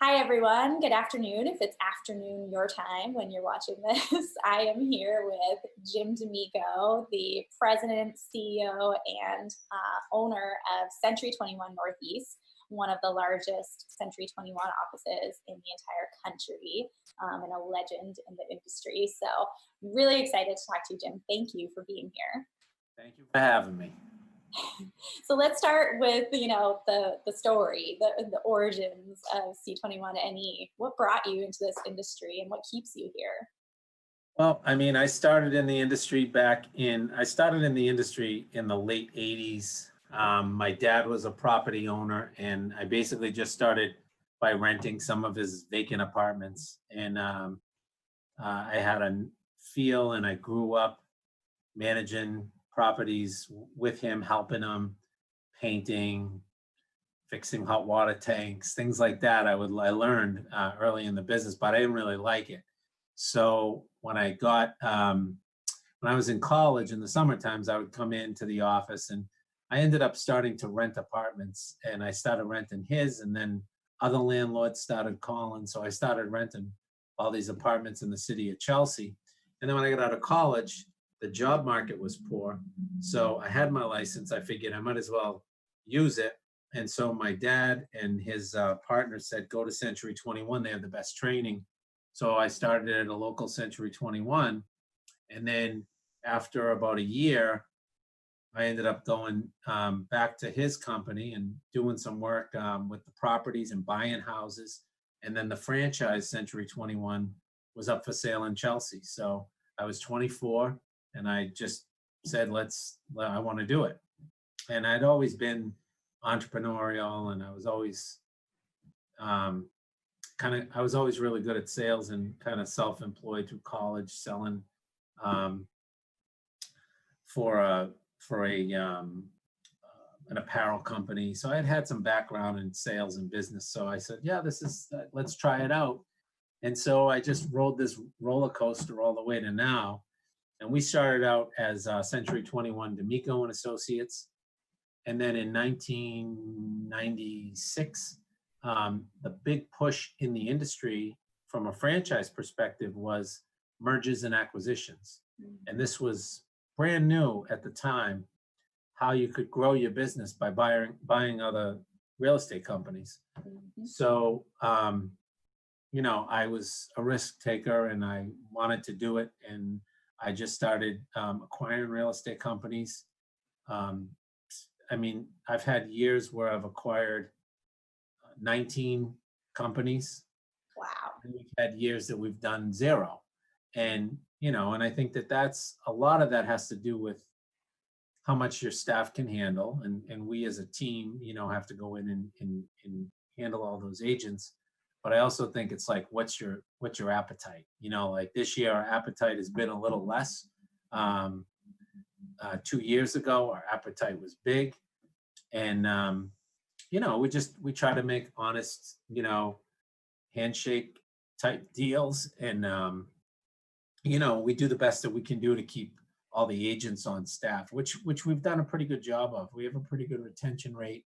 Hi, everyone. Good afternoon. If it's afternoon your time when you're watching this, I am here with Jim D'Amico, the president, CEO, and owner of Century 21 Northeast, one of the largest Century 21 offices in the entire country, and a legend in the industry. So, really excited to talk to you, Jim. Thank you for being here. Thank you for having me. So let's start with the story, the origins of C21NE. What brought you into this industry and what keeps you here? Well, I mean, I started in the industry in the late 80s. My dad was a property owner, and I basically just started by renting some of his vacant apartments. I had a feel, and I grew up managing properties with him, helping him, painting, fixing hot water tanks, things like that. I learned early in the business, but I didn't really like it. So when I was in college in the summer times, I would come into the office, and I ended up starting to rent apartments, and I started renting his, and then other landlords started calling. So I started renting all these apartments in the city of Chelsea. And then when I got out of college, the job market was poor. So I had my license. I figured I might as well use it. And so my dad and his partner said, go to Century 21. They have the best training. So I started at a local Century 21. And then after about a year, I ended up going back to his company and doing some work with the properties and buying houses. And then the franchise Century 21 was up for sale in Chelsea. So I was 24, and I just said, I want to do it. And I'd always been entrepreneurial, and I was always I was always really good at sales and kind of self-employed through college, selling um, for an apparel company. So I had some background in sales and business. So I said, yeah, let's try it out. And so I just rode this roller coaster all the way to now. And we started out as Century 21 D'Amico and Associates. And then in 1996, the big push in the industry from a franchise perspective was mergers and acquisitions. And this was brand new at the time, how you could grow your business by buying other real estate companies. Mhm. So, I was a risk taker, and I wanted to do it. And I just started acquiring real estate companies. Um, I mean, I've had years where I've acquired 19 companies, Wow. and we've had years that we've done zero. And I think that's a lot of that has to do with how much your staff can handle. And we as a team, have to go in and handle all those agents. But I also think it's like, what's your appetite? Like this year, our appetite has been a little less. 2 years ago, our appetite was big. And, we try to make honest, handshake type deals. And, we do the best that we can do to keep all the agents on staff, which we've done a pretty good job of. We have a pretty good retention rate,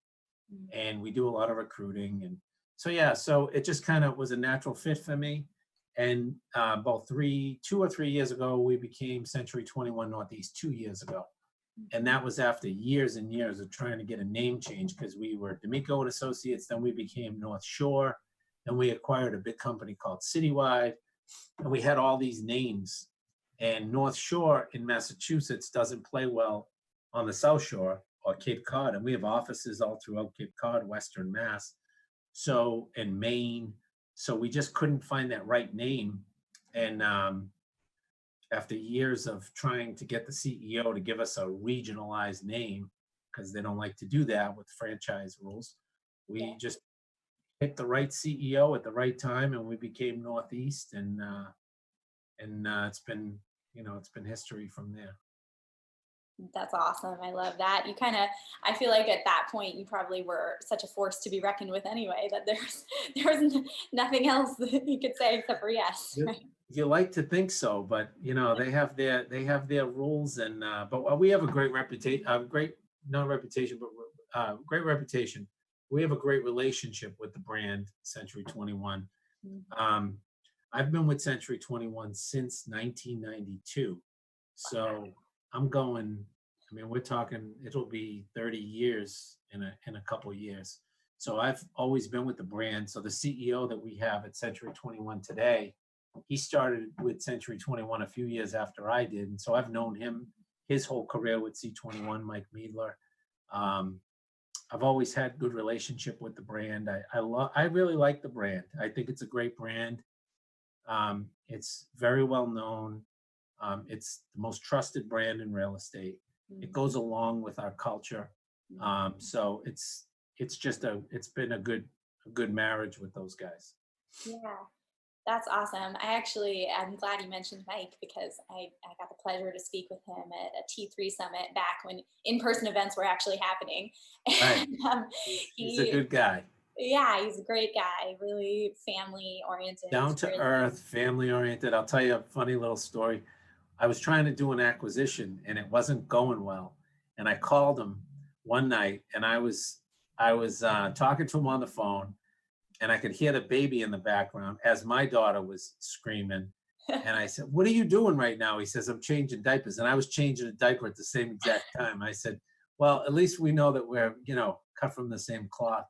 and we do a lot of recruiting. And so, yeah, so it just kind of was a natural fit for me. And about 2 or 3 years ago, we became Century 21 Northeast 2 years ago. And that was after years and years of trying to get a name change, because we were D'Amico and Associates, then we became North Shore, then we acquired a big company called Citywide, and we had all these names. And North Shore in Massachusetts doesn't play well on the South Shore or Cape Cod, and we have offices all throughout Cape Cod, Western Mass, so in Maine. So we just couldn't find that right name. And after years of trying to get the CEO to give us a regionalized name, because they don't like to do that with franchise rules, we just hit the right CEO at the right time, and we became Northeast. And it's been history from there. That's awesome. I love that. I feel like at that point you probably were such a force to be reckoned with anyway, that there was nothing else that you could say except for yes. You, Right? you like to think so, but they have their rules. And but we have a great reputation, great not reputation, but great reputation we have a great relationship with the brand Century 21. Mhm. I've been with Century 21 since 1992. So I'm going, I mean, we're talking, it'll be 30 years in a couple of years. So I've always been with the brand. So the CEO that we have at Century 21 today, he started with Century 21 a few years after I did. And so I've known him his whole career with C21, Mike Meadler. Um, I've always had good relationship with the brand. I really like the brand. I think it's a great brand. It's very well known. It's the most trusted brand in real estate. It goes along with our culture. So it's just it's been a good marriage with those guys. Yeah. That's awesome. I'm glad you mentioned Mike because I got the pleasure to speak with him at a T3 summit back when in-person events were actually happening. Right. And He's a he, good guy. yeah, he's a great guy, really family oriented, Down to really. earth, family oriented. I'll tell you a funny little story. I was trying to do an acquisition and it wasn't going well. And I called him one night and I was talking to him on the phone and I could hear the baby in the background as my daughter was screaming. And I said, "What are you doing right now?" He says, "I'm changing diapers." And I was changing a diaper at the same exact time. I said, "Well, at least we know that we're, cut from the same cloth."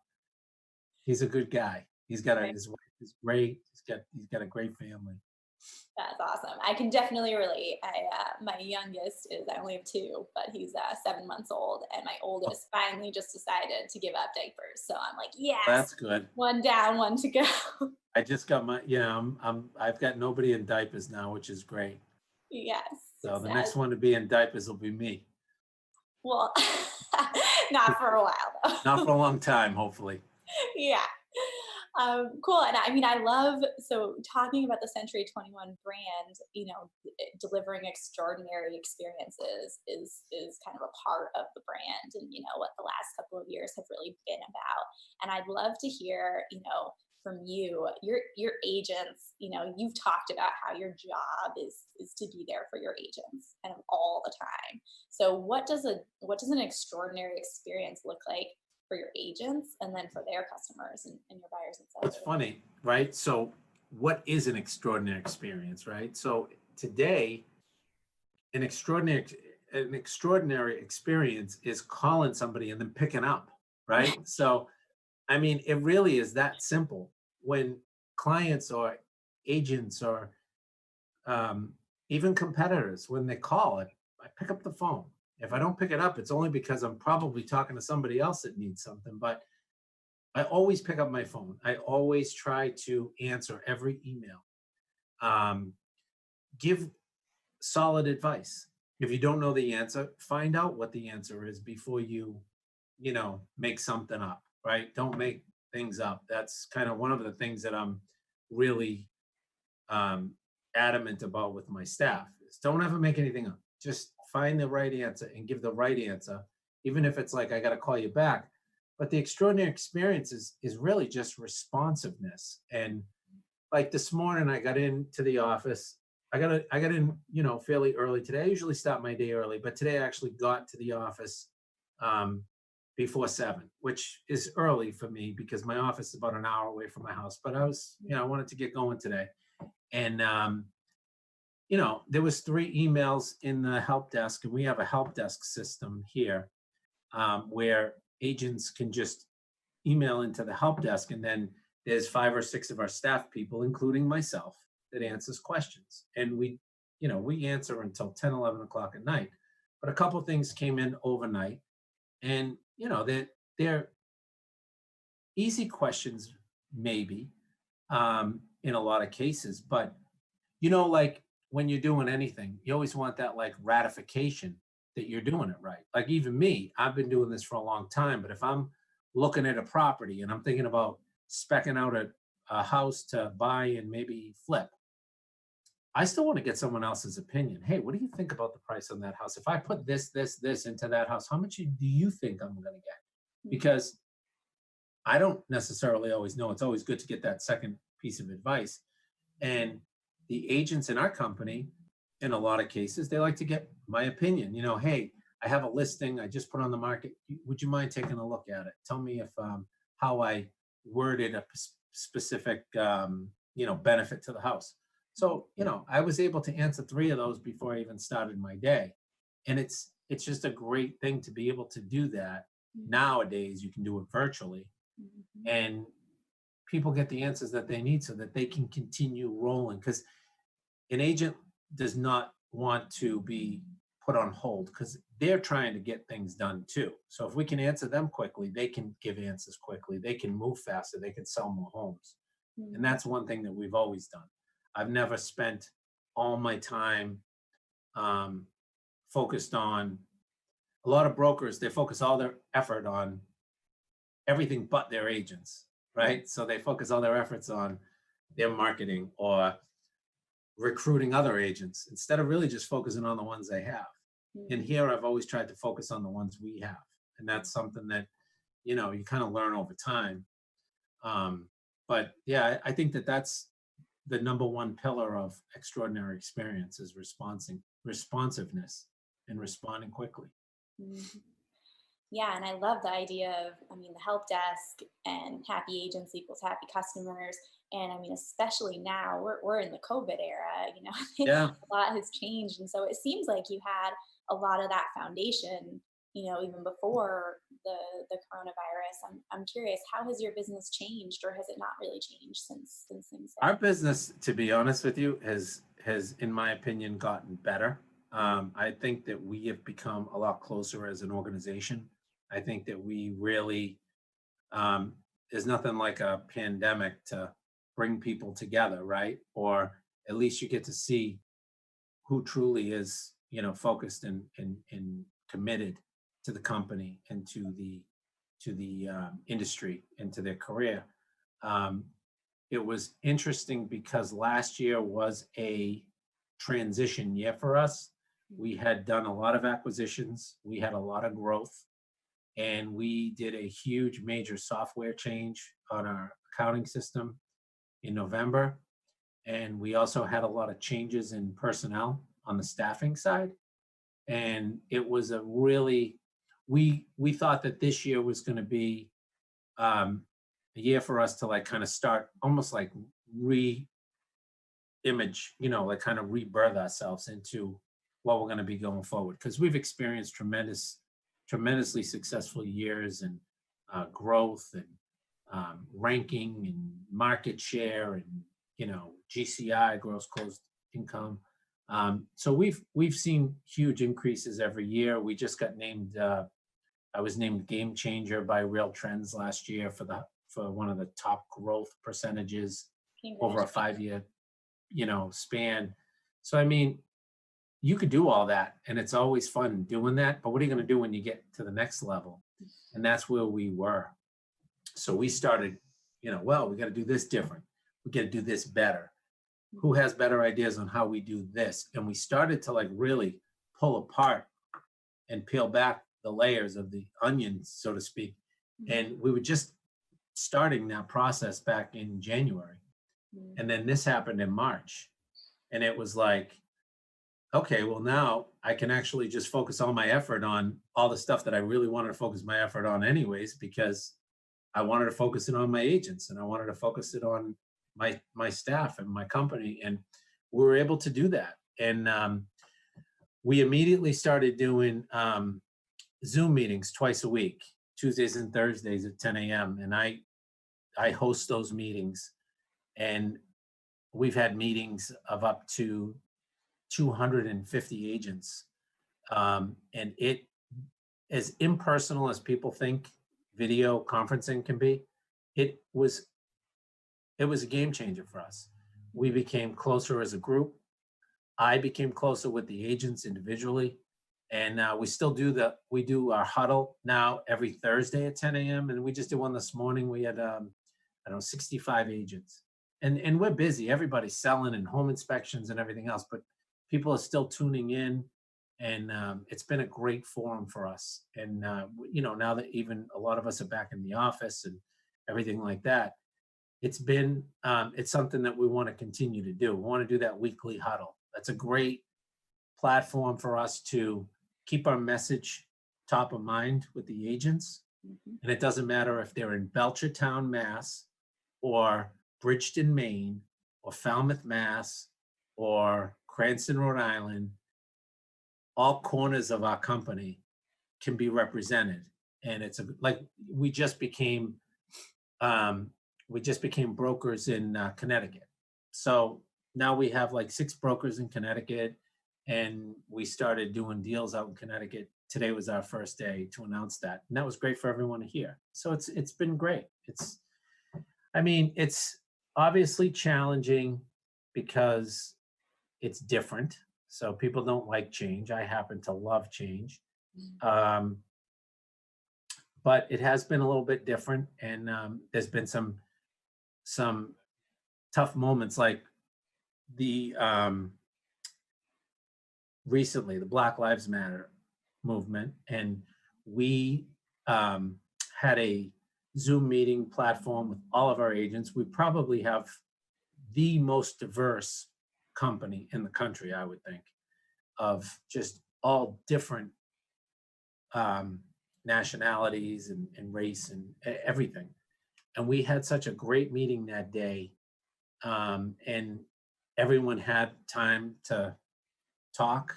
He's a good guy. His wife is great. He's got a great family. That's awesome. I can definitely relate. My youngest is, I only have two, but he's 7 months old, and my Oh, oldest finally just decided to give up diapers. So I'm like, yes, that's good. one down, one to go. I just got my, I've got nobody in diapers now, which is great. Yes. So the next one to be in diapers will be me. Well, not for a while though. Not for a long time, hopefully. Yeah. Cool. And I mean, I love, so talking about the Century 21 brand, delivering extraordinary experiences is kind of a part of the brand and, what the last couple of years have really been about. And I'd love to hear, from you, your agents, you've talked about how your job is to be there for your agents kind of all the time. So what does an extraordinary experience look like for your agents and then for their customers and your buyers and It's sellers? funny, right? So what is an extraordinary experience, right? So today, an extraordinary an extraordinary experience is calling somebody and then picking up, right? So I mean, it really is that simple. When clients or agents or um, even competitors, when they call, I pick up the phone. If I don't pick it up, it's only because I'm probably talking to somebody else that needs something. But I always pick up my phone. I always try to answer every email. Um, give solid advice. If you don't know the answer, find out what the answer is before you make something up, right? Don't make things up. That's kind of one of the things that I'm really um, adamant about with my staff is don't ever make anything up. Just find the right answer and give the right answer, even if it's like I got to call you back. But the extraordinary experience is really just responsiveness. And like this morning, I got into the office. I got in, fairly early today. I usually start my day early, but today I actually got to the office um, before 7, which is early for me because my office is about an hour away from my house. But I wanted to get going today. And there was 3 emails in the help desk, and we have a help desk system here where agents can just email into the help desk, and then there's 5 or 6 of our staff people, including myself, that answers questions. And we answer until 10, 11 o'clock at night. But a couple things came in overnight, and they're easy questions, maybe, in a lot of cases, but like when you're doing anything, you always want that like ratification that you're doing it right. Like even me, I've been doing this for a long time, but if I'm looking at a property and I'm thinking about specking out a house to buy and maybe flip, I still want to get someone else's opinion. Hey, what do you think about the price on that house? If I put this into that house, how much do you think I'm going to get? Because I don't necessarily always know. It's always good to get that second piece of advice. And the agents in our company, in a lot of cases, they like to get my opinion. Hey, I have a listing I just put on the market. Would you mind taking a look at it? Tell me if how I worded a specific, benefit to the house. So, I was able to answer three of those before I even started my day. And it's just a great thing to be able to do that. Nowadays, you can do it virtually, Mhm. and people get the answers that they need so that they can continue rolling. Because an agent does not want to be put on hold because they're trying to get things done too. So if we can answer them quickly, they can give answers quickly. They can move faster. They can sell more homes. And Mhm. that's one thing that we've always done. I've never spent all my time um, focused on a lot of brokers. They focus all their effort on everything but their agents, right? So they focus all their efforts on their marketing or recruiting other agents instead of really just focusing on the ones they have. And Mhm. here I've always tried to focus on the ones we have. And that's something that, you kind of learn over time. Um, but yeah, I think that that's the number one pillar of extraordinary experience is responsiveness and responding quickly. Mhm. Yeah, and I love the idea of, I mean, the help desk and happy agents equals happy customers. And I mean, especially now, we're in the COVID era, Yeah. a lot has changed. And so it seems like you had a lot of that foundation, even before the coronavirus. I'm curious, how has your business changed, or has it not really changed since things Our have? business, to be honest with you, has in my opinion gotten better. I think that we have become a lot closer as an organization. I think that we really um, there's nothing like a pandemic to bring people together, right? Or at least you get to see who truly is, focused and committed to the company and to the industry and to their career. Um, it was interesting because last year was a transition year for us. We had done a lot of acquisitions, we had a lot of growth, and we did a huge major software change on our accounting system in November. And we also had a lot of changes in personnel on the staffing side. And it was a really we thought that this year was going to be um, a year for us to like kind of start almost like re image, like kind of rebirth ourselves into what we're going to be going forward. Because we've experienced tremendously successful years and growth and ranking and market share and GCI, gross closed income. So we've seen huge increases every year. We just got named. I was named game changer by Real Trends last year for one of the top growth percentages over a Congratulations. 5 year span. So I mean, you could do all that and it's always fun doing that, but what are you going to do when you get to the next level? And that's where we were. So we started, well, we got to do this different. We got to do this better. Who has better ideas on how we do this? And we started to like really pull apart and peel back the layers of the onion, so to speak. And we were just starting that process back in January. And then this happened in March. And it was like, okay, well, now I can actually just focus all my effort on all the stuff that I really wanted to focus my effort on, anyways, because I wanted to focus it on my agents and I wanted to focus it on my staff and my company. And we were able to do that. And we immediately started doing Zoom meetings twice a week, Tuesdays and Thursdays at 10 a.m. And I host those meetings. And we've had meetings of up to 250 agents. And it, as impersonal as people think video conferencing can be, it was it was a game changer for us. We became closer as a group. I became closer with the agents individually. And we do our huddle now every Thursday at 10 a.m. And we just did one this morning. We had, I don't know, 65 agents. And we're busy. Everybody's selling and home inspections and everything else, but people are still tuning in. And it's been a great forum for us. And, now that even a lot of us are back in the office and everything like that, it's something that we want to continue to do. We want to do that weekly huddle. That's a great platform for us to keep our message top of mind with the agents Mhm. And it doesn't matter if they're in Belchertown, Mass, or Bridgeton, Maine, or Falmouth, Mass, or Cranston, Rhode Island, all corners of our company can be represented. And it's like we just became um, brokers in Connecticut. So now we have like 6 brokers in Connecticut, and we started doing deals out in Connecticut. Today was our first day to announce that, and that was great for everyone to hear. So it's been great. I mean, it's obviously challenging because it's different. So people don't like change. I happen to love change. Um, but it has been a little bit different, and there's been some tough moments, like the recently the Black Lives Matter movement, and we um, had a Zoom meeting platform with all of our agents. We probably have the most diverse company in the country, I would think, of just all different um, nationalities and race and everything. And we had such a great meeting that day, and everyone had time to talk.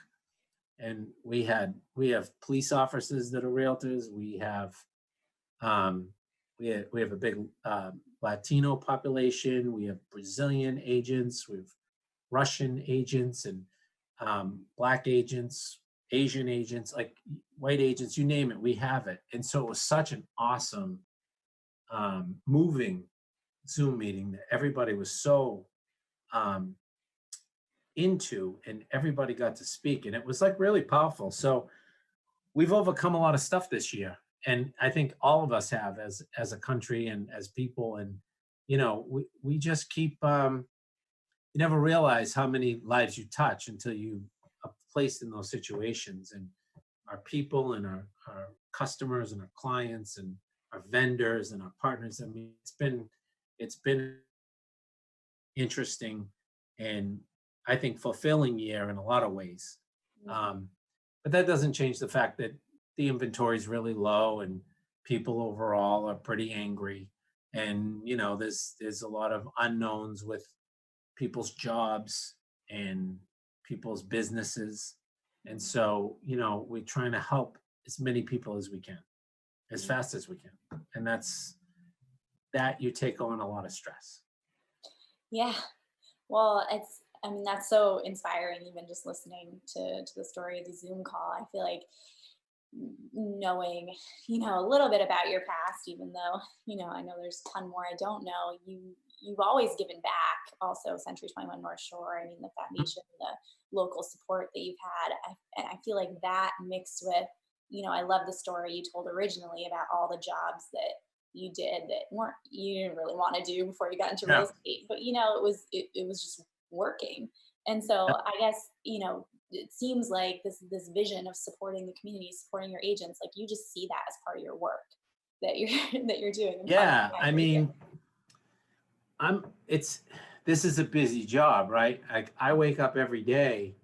And we have police officers that are realtors. Um, we have a big Latino population. We have Brazilian agents. We have Russian agents, and Black agents, Asian agents, like white agents, you name it, we have it. And so it was such an awesome, moving Zoom meeting that everybody was so um, into, and everybody got to speak, and it was like really powerful. So we've overcome a lot of stuff this year, and I think all of us have, as a country and as people. And we just keep you never realize how many lives you touch until you are placed in those situations. And our people and our customers and our clients and our vendors and our partners, I mean, it's been interesting, and I think fulfilling year in a lot of ways. Um, but that doesn't change the fact that the inventory is really low, and people overall are pretty angry. And there's a lot of unknowns with people's jobs and people's businesses. And so, we're trying to help as many people as we can, as fast as we can. And that you take on a lot of stress. Yeah. Well, I mean, that's so inspiring, even just listening to the story of the Zoom call. I feel like knowing, a little bit about your past, even though, I know there's a ton more I don't know, you've always given back. Also, Century 21 North Shore, I mean, the foundation, the local support that you've had. And I feel like that mixed with, I love the story you told originally about all the jobs that you did that weren't, you didn't really want to do before you got into real Yeah. estate, but it was just working. And so I guess, it seems like this vision of supporting the community, supporting your agents, like you just see that as part of your work that you're that you're doing and part of Yeah. the I for you. mean, I'm it's this is a busy job, right? I wake up every day,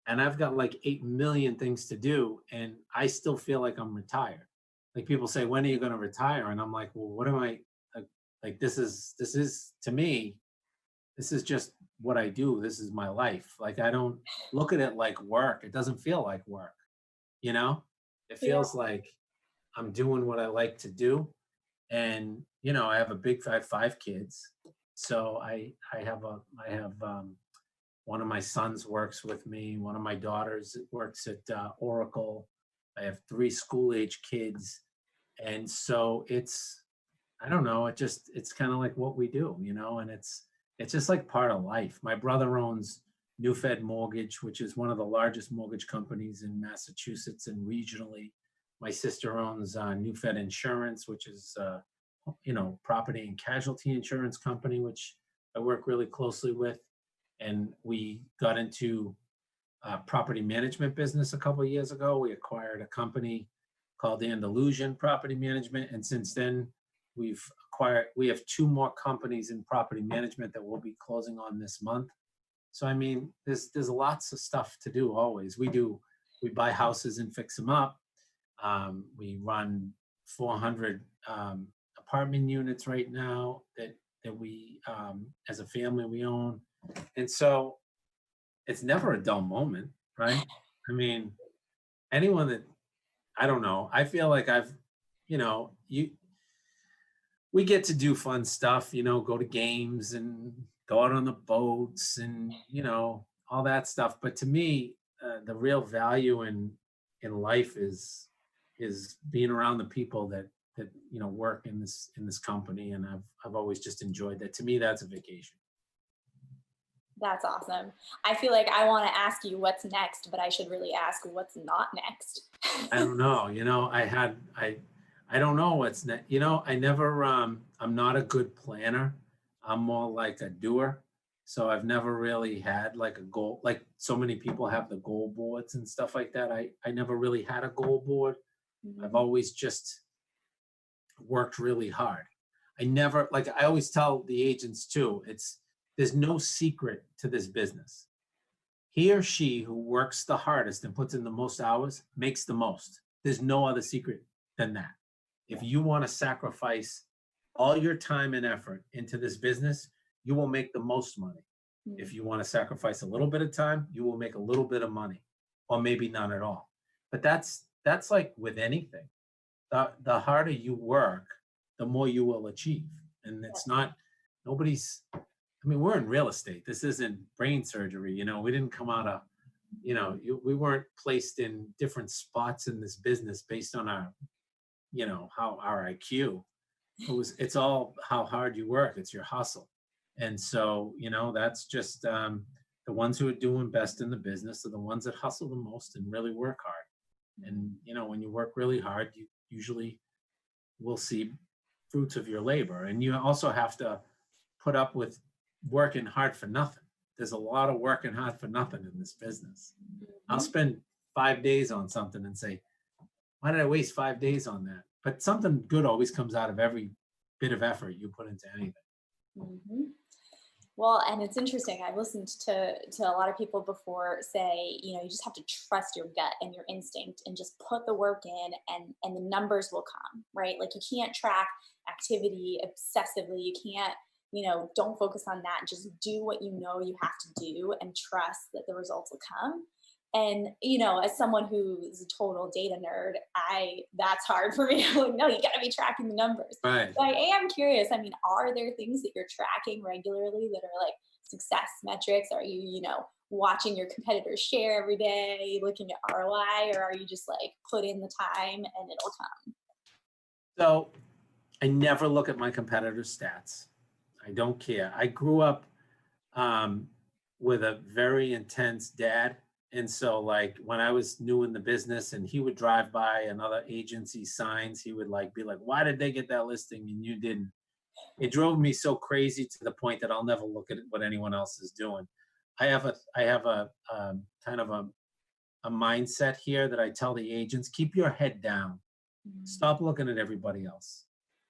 and I've got like 8 million things to do, and I still feel like I'm retired. Like, people say, when are you going to retire? And I'm like, well, what am I like, this is to me, this is just what I do. This is my life. Like, I don't look at it like work. It doesn't feel like work, you know? It Yeah. feels like I'm doing what I like to do. And I have 5 kids. So I have one of my sons works with me. One of my daughters works at Oracle. I have 3 school age kids. And so I don't know, it's kind of like what we do, and it's just like part of life. My brother owns New Fed Mortgage, which is one of the largest mortgage companies in Massachusetts and regionally. My sister owns New Fed Insurance, which is property and casualty insurance company, which I work really closely with. And we got into property management business a couple of years ago. We acquired a company called Andalusian Property Management, and since then we have 2 more companies in property management that we'll be closing on this month. So I mean, there's lots of stuff to do always. We buy houses and fix them up. We run 400 apartment units right now that we, as a family, we own. And so it's never a dull moment, right? I mean, anyone that, I don't know, I feel like we get to do fun stuff, go to games and go out on the boats and, all that stuff. But to me, the real value in life is being around the people that work in this company, and I've always just enjoyed that. To me, that's a vacation. That's awesome. I feel like I want to ask you what's next, but I should really ask what's not next. I don't know, I don't know what's next. I never I'm not a good planner. I'm more like a doer. So I've never really had like a goal, like so many people have the goal boards and stuff like that. I never really had a goal board. I've Mhm. always just worked really hard. I never, like I always tell the agents too, there's no secret to this business. He or she who works the hardest and puts in the most hours makes the most. There's no other secret than that. If you want to sacrifice all your time and effort into this business, you will make the most money. Mm. If you want to sacrifice a little bit of time, you will make a little bit of money, or maybe none at all. But that's like with anything. The harder you work, the more you will achieve. And it's not nobody's. I mean, we're in real estate. This isn't brain surgery. We didn't come out of, we weren't placed in different spots in this business based on how our IQ. It's all how hard you work. It's your hustle. And so, that's just the ones who are doing best in the business are the ones that hustle the most and really work hard. And, when you work really hard, you usually will see fruits of your labor. And you also have to put up with working hard for nothing. There's a lot of working hard for nothing in this business. I'll spend 5 days on something and say, why did I waste 5 days on that? But something good always comes out of every bit of effort you put into anything. Mhm. Well, and it's interesting. I've listened to a lot of people before say, you just have to trust your gut and your instinct and just put the work in, and the numbers will come, right? Like you can't track activity obsessively. You can't, don't focus on that. Just do what you know you have to do and trust that the results will come. And as someone who's a total data nerd, that's hard for me. I'm like, no, you got to be tracking the numbers. Right. So I am curious. I mean, are there things that you're tracking regularly that are like success metrics? Are you, watching your competitors share every day, looking at ROI, or are you just like put in the time and it'll come? So I never look at my competitors' stats. I don't care. I grew up with a very intense dad. And so, like, when I was new in the business and he would drive by another agency's signs, he would like be like, why did they get that listing and you didn't? It drove me so crazy to the point that I'll never look at what anyone else is doing. I have a kind of a mindset here that I tell the agents, keep your head down. Stop looking at everybody else.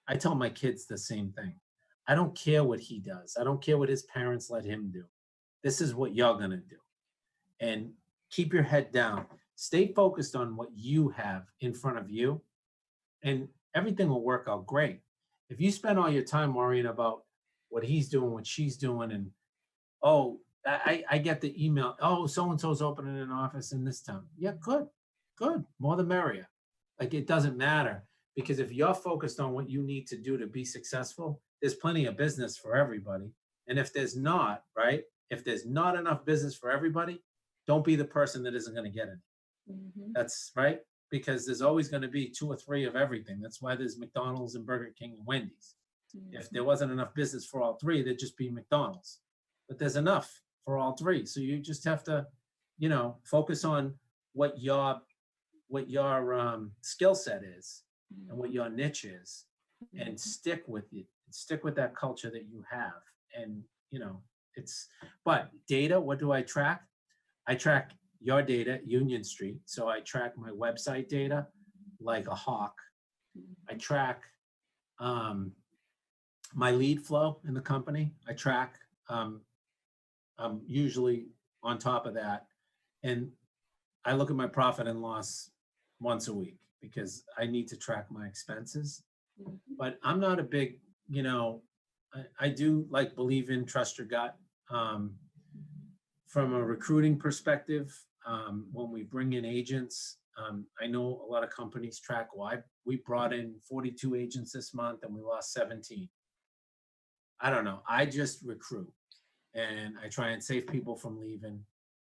I tell my kids the same thing. I don't care what he does. I don't care what his parents let him do. This is what you're going to do. And keep your head down. Stay focused on what you have in front of you, and everything will work out great. If you spend all your time worrying about what he's doing, what she's doing, and oh, I get the email, oh, so and so's opening an office in this town. Yeah, good, more the merrier. Like it doesn't matter, because if you're focused on what you need to do to be successful, there's plenty of business for everybody. And if there's not, right? If there's not enough business for everybody, don't be the person that isn't going to get it. Mhm. That's right. Because there's always going to be two or three of everything. That's why there's McDonald's and Burger King and Wendy's. If there Mhm. wasn't enough business for all three, there'd just be McDonald's. But there's enough for all three. So you just have to, focus on what your skill set is and what your niche is, and Mhm. stick with it. Stick with that culture that you have. And it's but data. What do I track? I track your data, Union Street. So I track my website data like a hawk. I track um, my lead flow in the company. I track. I'm usually on top of that, and I look at my profit and loss once a week, because I need to track my expenses. Mhm. But I'm not a big, you know, I do like believe in trust your gut. Um, Mhm. from a recruiting perspective, when we bring in agents, I know a lot of companies track, well, we brought in 42 agents this month and we lost 17. I don't know. I just recruit and I try and save people from leaving.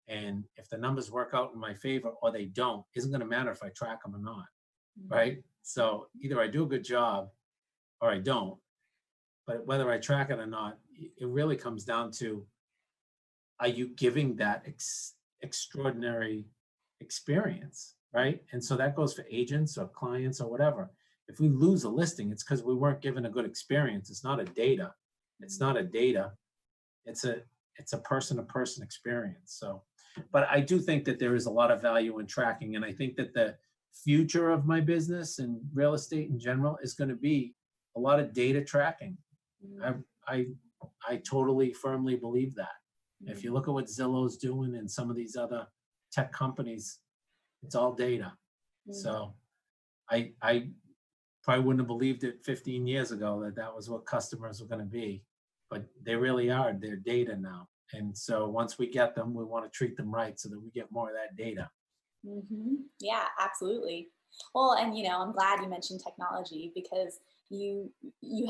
And if the numbers work out in my favor or they don't, isn't going to matter if I track them or not. Mhm. Right. So either I do a good job or I don't. But whether I track it or not, it really comes down to, are you giving that extraordinary experience, right? And so that goes for agents or clients or whatever. If we lose a listing, it's because we weren't given a good experience. It's not a data. It's not a data. It's a it's a person to person experience. So, but I do think that there is a lot of value in tracking, and I think that the future of my business and real estate in general is going to be a lot of data tracking. I Mhm. I I totally firmly believe that. If you Mhm. look at what Zillow's doing and some of these other tech companies, it's all data. Mhm. So I probably wouldn't have believed it 15 years ago that that was what customers were going to be, but they really are. They're data now. And so once we get them, we want to treat them right so that we get more of that data. Yeah, absolutely. Well, and I'm glad you mentioned technology because you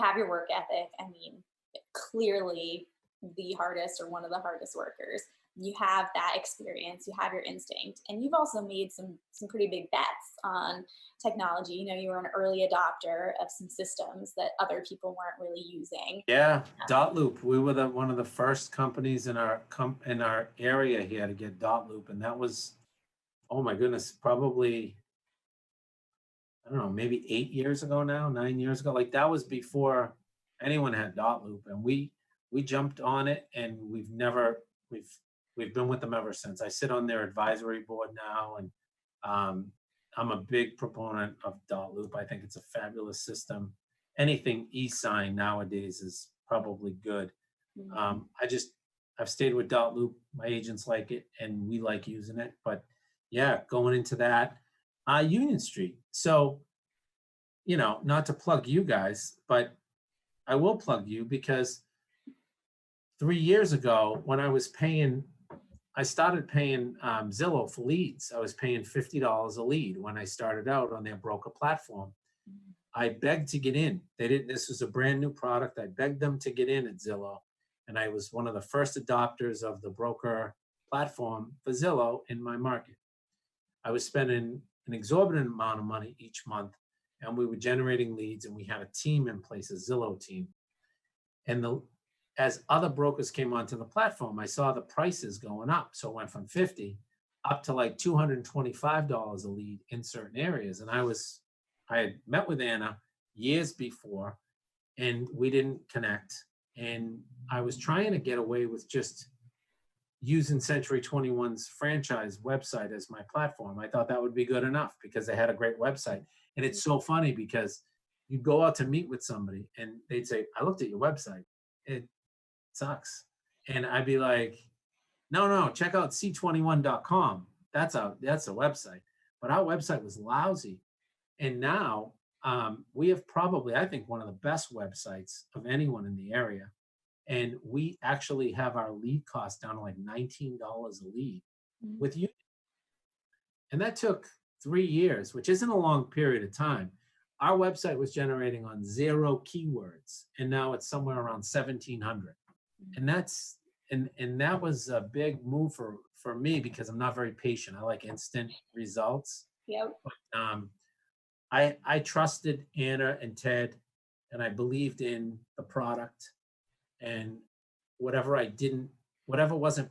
have your work ethic. I mean, clearly the hardest or one of the hardest workers. You have that experience, you have your instinct, and you've also made some pretty big bets on technology. You were an early adopter of some systems that other people weren't really using. Yeah, Dot Loop. We were one of the first companies in in our area here to get Dot Loop, and that was, oh my goodness, probably, I don't know, maybe 8 years ago now, 9 years ago. Like that was before anyone had Dot Loop, and we jumped on it, and we've we've been with them ever since. I sit on their advisory board now, and um, I'm a big proponent of Dot Loop. I think it's a fabulous system. Anything e-sign nowadays is probably good. Mhm. I just I've stayed with Dot Loop. My agents like it, and we like using it. But yeah, going into that, Union Street. So not to plug you guys, but I will plug you because 3 years ago, when I started paying Zillow for leads. I was paying $50 a lead when I started out on their broker platform. I begged to get in. They didn't. This was a brand new product. I begged them to get in at Zillow, and I was one of the first adopters of the broker platform for Zillow in my market. I was spending an exorbitant amount of money each month, and we were generating leads, and we had a team in place, a Zillow team. And as other brokers came onto the platform, I saw the prices going up. So it went from 50 up to like $225 a lead in certain areas. And I had met with Anna years before, and we didn't connect. And I was trying to get away with just using Century 21's franchise website as my platform. I thought that would be good enough because they had a great website. And it's so funny because you go out to meet with somebody and they'd say, I looked at your website. It sucks. And I'd be like, no, no, check out c21.com. That's a website. But our website was lousy. And now we have probably, I think, one of the best websites of anyone in the area. And we actually have our lead cost down to like $19 a lead Mhm. with you. And that took 3 years, which isn't a long period of time. Our website was generating on 0 keywords, and now it's somewhere around 1,700. And that was a big move for me because I'm not very patient. I like instant results. Yep. Um, I trusted Anna and Ted, and I believed in the product. And whatever I didn't, whatever wasn't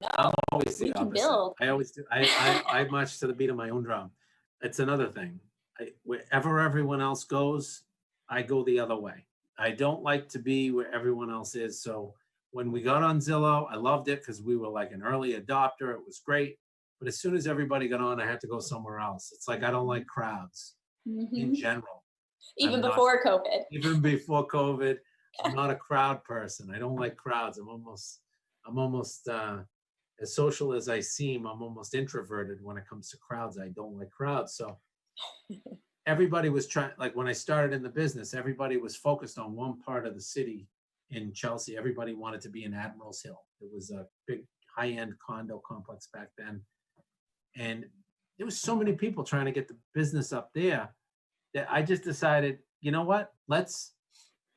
no, Always we the can opposite. build. I always do. I march to the beat of my own drum. It's another thing. Wherever everyone else goes, I go the other way. I don't like to be where everyone else is. So when we got on Zillow, I loved it because we were like an early adopter. It was great. But as soon as everybody got on, I had to go somewhere else. It's like I don't like crowds in general. Even I'm not, before COVID. even before COVID, I'm not a crowd person. I don't like crowds. I'm almost as social as I seem. I'm almost introverted when it comes to crowds. I don't like crowds. So everybody was trying, like when I started in the business, everybody was focused on one part of the city in Chelsea. Everybody wanted to be in Admiral's Hill. It was a big high-end condo complex back then. And there was so many people trying to get the business up there that I just decided, you know what? Let's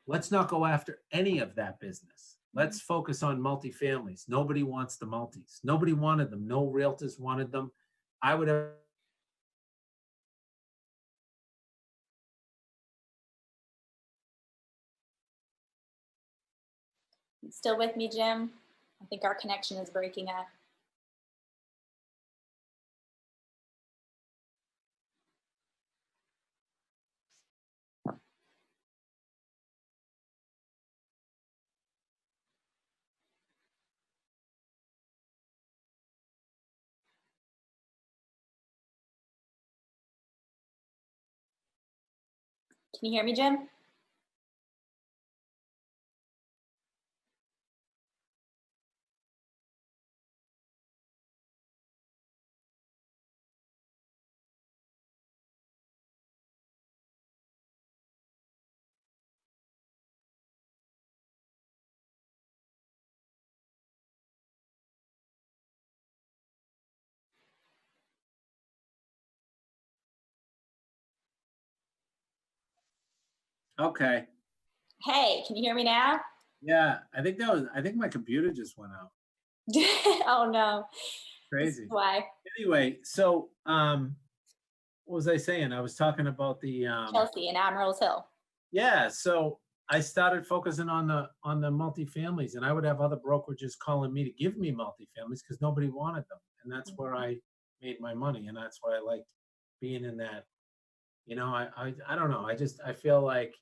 not go after any of that business. Let's focus on multifamilies. Nobody wants the multis. Nobody wanted them. No realtors wanted them. I would have. Still with me, Jim? I think our connection is breaking up. Can you hear me, Jim? Okay. Hey, can you hear me now? Yeah, I think my computer just went out. Oh no. This is Crazy. why. Anyway, so what was I saying? I was talking about the Chelsea and Admiral's Hill. yeah, so I started focusing on the multifamilies, and I would have other brokerages calling me to give me multifamilies because nobody wanted them. And that's where I made my money, and that's why I liked being in that. You know, I don't know. I feel like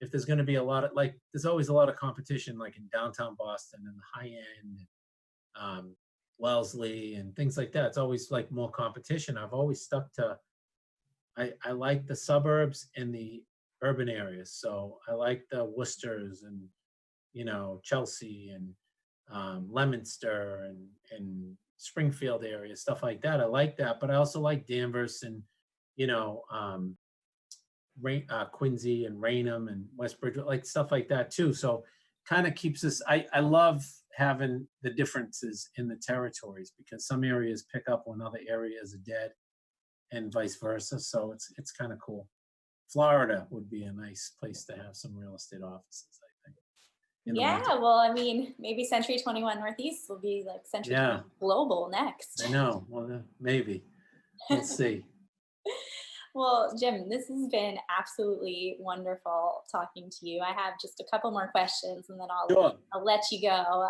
if there's going to be a lot of, like, there's always a lot of competition, like in downtown Boston and the high end, Wellesley and things like that. It's always like more competition. I've always stuck to, I like the suburbs and the urban areas. So I like the Worcesters and, you know, Chelsea and Leominster and Springfield area, stuff like that. I like that, but I also like Danvers and, you know, Quincy and Raynham and West Bridgewater, like stuff like that too. So kind of keeps us, I love having the differences in the territories because some areas pick up when other areas are dead and vice versa. So it's kind of cool. Florida would be a nice place to have some real estate offices, I think. Yeah, well, I mean, maybe Century 21 Northeast will be like Century 21 Global next. I know. Well, maybe. We'll see. Well, Jim, this has been absolutely wonderful talking to you. I have just a couple more questions and then I'll let you go.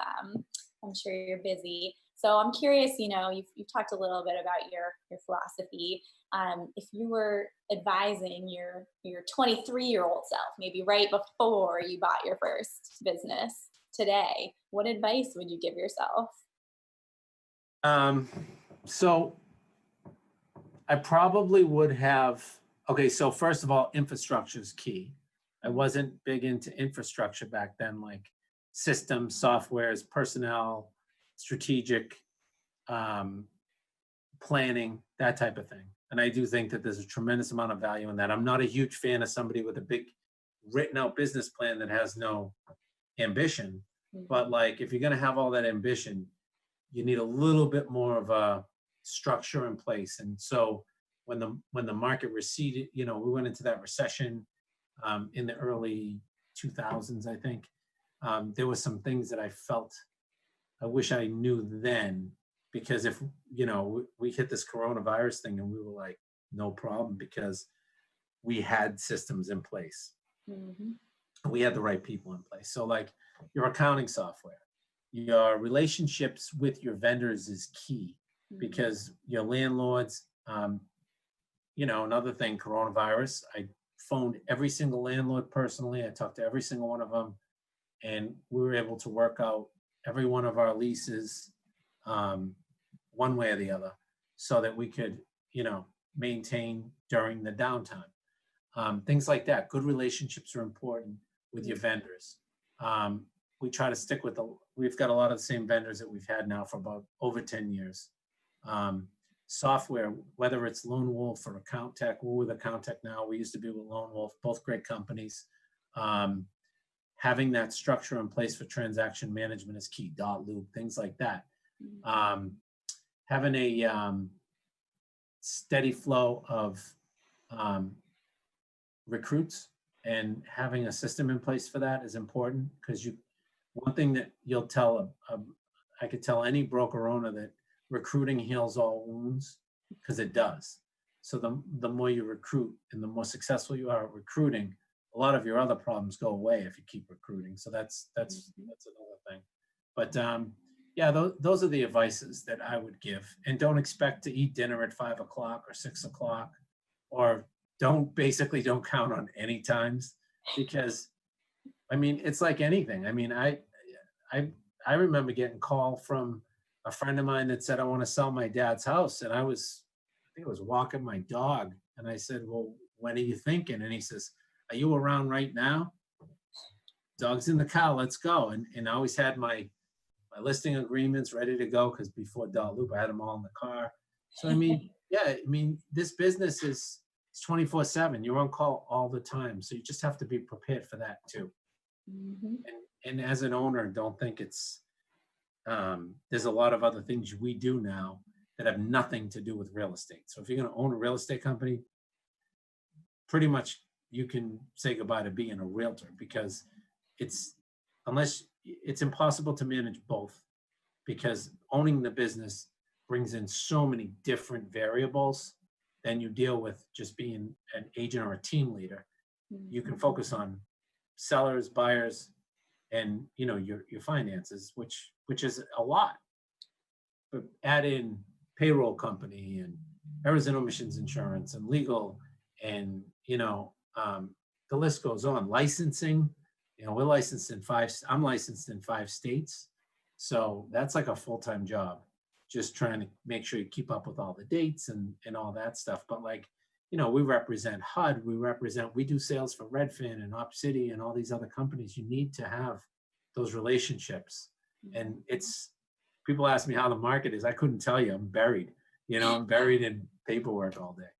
I'm sure you're busy. So I'm curious, you know, you've talked a little bit about your philosophy. If you were advising your 23-year-old self, maybe right before you bought your first business today, what advice would you give yourself? So I probably would have, okay, so first of all, infrastructure is key. I wasn't big into infrastructure back then, like systems, softwares, personnel, strategic planning, that type of thing. And I do think that there's a tremendous amount of value in that. I'm not a huge fan of somebody with a big written out business plan that has no ambition. But like, if you're going to have all that ambition, you need a little bit more of a structure in place. And so when the market receded, you know, we went into that recession in the early 2000s, I think. There were some things that I felt I wish I knew then, because if, you know, we hit this coronavirus thing and we were like, no problem, because we had systems in place. We had the right people in place. So like your accounting software, your relationships with your vendors is key, because your landlords, another thing, coronavirus, I phoned every single landlord personally. I talked to every single one of them, and we were able to work out every one of our leases, one way or the other, so that we could, maintain during the downtime. Things like that. Good relationships are important with your vendors. We try to stick with we've got a lot of the same vendors that we've had now for about over 10 years. Software, whether it's Lone Wolf or Account Tech, we're with Account Tech now. We used to be with Lone Wolf, both great companies. Having that structure in place for transaction management is key. Loop, things like that. Having a steady flow of recruits and having a system in place for that is important, because one thing that you'll tell I could tell any broker owner that recruiting heals all wounds, because it does. So the more you recruit and the more successful you are at recruiting, a lot of your other problems go away if you keep recruiting. So that's another thing. But yeah, those are the advices that I would give. And don't expect to eat dinner at 5 o'clock or 6 o'clock, or don't count on any times, because it's like anything. I remember getting a call from a friend of mine that said, I want to sell my dad's house. And I think I was walking my dog. And I said, well, when are you thinking? And he says, are you around right now? Dog's in the car, let's go. And I always had my listing agreements ready to go, because before Loop, I had them all in the car. So, this business is 24/7. You're on call all the time. So you just have to be prepared for that too. And as an owner, don't think it's, there's a lot of other things we do now that have nothing to do with real estate. So if you're going to own a real estate company, pretty much you can say goodbye to being a realtor, because it's impossible to manage both, because owning the business brings in so many different variables than you deal with just being an agent or a team leader. You can focus on sellers, buyers, and your finances, which is a lot. But add in payroll company and errors and omissions insurance and legal, and the list goes on. Licensing, we're licensed in I'm licensed in 5 states. So that's like a full-time job, just trying to make sure you keep up with all the dates and all that stuff. But we represent HUD, we do sales for Redfin and OpCity and all these other companies. You need to have those relationships. And people ask me how the market is. I couldn't tell you. I'm buried, I'm buried in paperwork all day,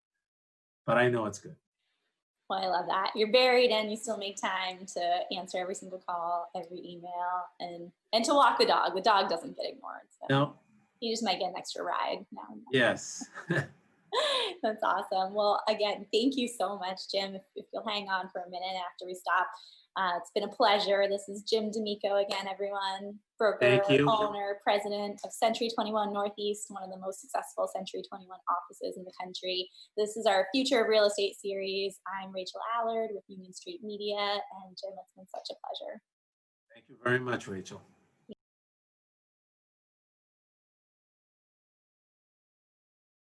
but I know it's good. Well, I love that. You're buried and you still make time to answer every single call, every email, and to walk the dog. The dog doesn't get ignored. So no. You just might get an extra ride now and then. Yes. That's awesome. Well, again, thank you so much, Jim. If you'll hang on for a minute after we stop. It's been a pleasure. This is Jim D'Amico again, everyone. Broker, owner, president of Century 21 Northeast, one of the most successful Century 21 offices in the country. This is our Future of Real Estate series. I'm Rachel Allard with Union Street Media. And Jim, it's been such a pleasure. Thank you very much, Rachel.